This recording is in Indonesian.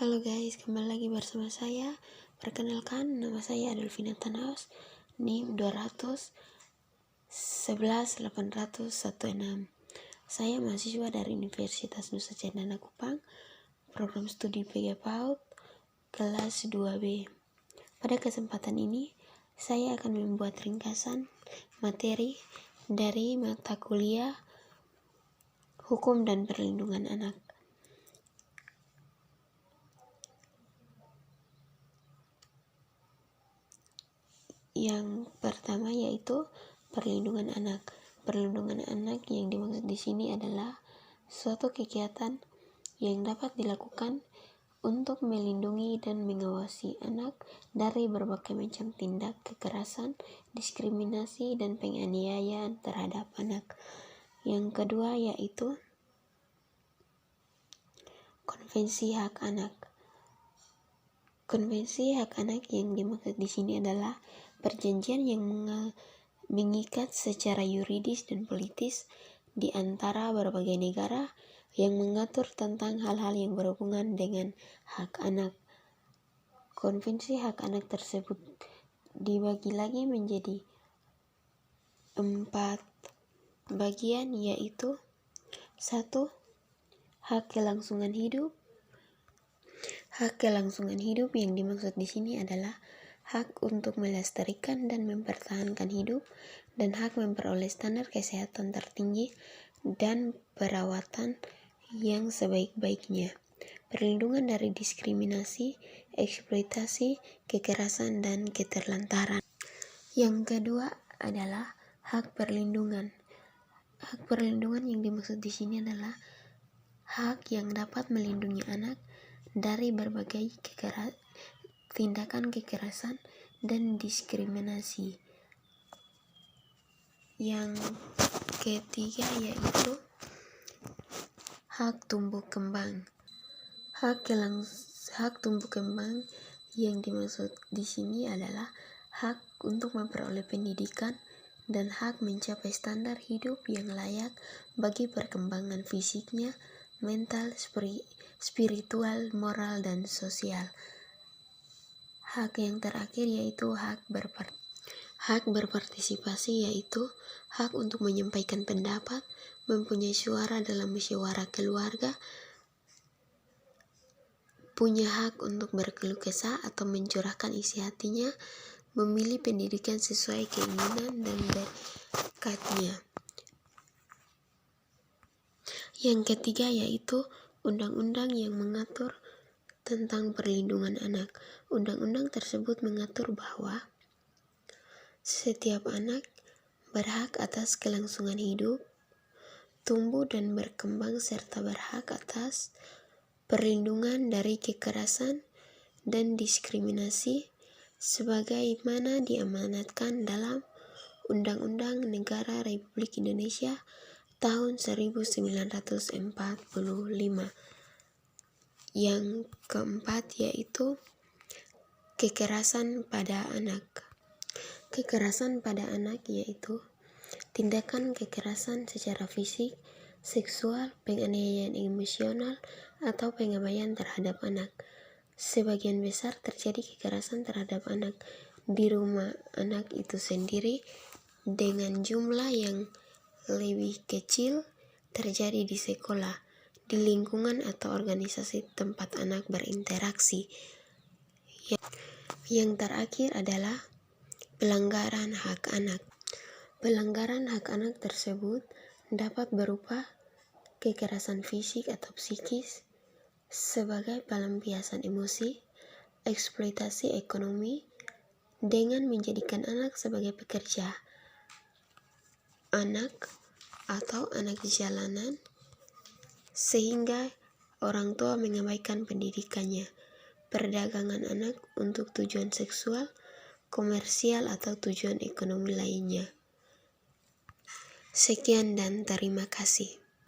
Halo guys, kembali lagi bersama saya. Perkenalkan, nama saya Adolfina Tanaus, NIM 200 11 800 16. Saya mahasiswa dari Universitas Nusa Cendana Kupang, program studi PG PAUD, kelas 2B. Pada kesempatan ini, saya akan membuat ringkasan materi dari mata kuliah Hukum dan Perlindungan Anak. Yang pertama yaitu perlindungan anak. Perlindungan anak yang dimaksud di sini adalah suatu kegiatan yang dapat dilakukan untuk melindungi dan mengawasi anak dari berbagai macam tindak kekerasan, diskriminasi, dan penganiayaan terhadap anak. Yang kedua yaitu Konvensi Hak Anak. Konvensi Hak Anak yang dimaksud di sini adalah perjanjian yang mengikat secara yuridis dan politis di antara berbagai negara yang mengatur tentang hal-hal yang berhubungan dengan hak anak. Konvensi Hak Anak tersebut dibagi lagi menjadi 4 bagian, yaitu 1. Hak kelangsungan hidup. Hak kelangsungan hidup yang dimaksud di sini adalah hak untuk melestarikan dan mempertahankan hidup dan hak memperoleh standar kesehatan tertinggi dan perawatan yang sebaik-baiknya. Perlindungan dari diskriminasi, eksploitasi, kekerasan, dan keterlantaran. Yang kedua adalah hak perlindungan. Hak perlindungan yang dimaksud di sini adalah hak yang dapat melindungi anak dari berbagai tindakan kekerasan dan diskriminasi. Yang ketiga yaitu hak tumbuh kembang. Hak tumbuh kembang yang dimaksud di sini adalah hak untuk memperoleh pendidikan dan hak mencapai standar hidup yang layak bagi perkembangan fisiknya, mental, spiritual, moral, dan sosial. Hak yang terakhir yaitu hak berpartisipasi, yaitu hak untuk menyampaikan pendapat, mempunyai suara dalam musyawarah keluarga, punya hak untuk berkeluh kesah atau mencurahkan isi hatinya, memilih pendidikan sesuai keinginan dan bakatnya. Yang ketiga yaitu undang-undang yang mengatur tentang perlindungan anak. Undang-undang tersebut mengatur bahwa setiap anak berhak atas kelangsungan hidup, tumbuh dan berkembang, serta berhak atas perlindungan dari kekerasan dan diskriminasi sebagaimana diamanatkan dalam Undang-Undang Negara Republik Indonesia tahun 1945. Yang keempat yaitu kekerasan pada anak. Kekerasan pada anak yaitu tindakan kekerasan secara fisik, seksual, penganiayaan emosional, atau pengabaian terhadap anak. Sebagian besar terjadi kekerasan terhadap anak di rumah anak itu sendiri, dengan jumlah yang lebih kecil terjadi di sekolah, di lingkungan atau organisasi tempat anak berinteraksi. Yang terakhir adalah pelanggaran hak anak. Pelanggaran hak anak tersebut dapat berupa kekerasan fisik atau psikis sebagai pelampiasan emosi, eksploitasi ekonomi dengan menjadikan anak sebagai pekerja, anak atau anak jalanan, sehingga orang tua mengabaikan pendidikannya, perdagangan anak untuk tujuan seksual, komersial, atau tujuan ekonomi lainnya. Sekian dan terima kasih.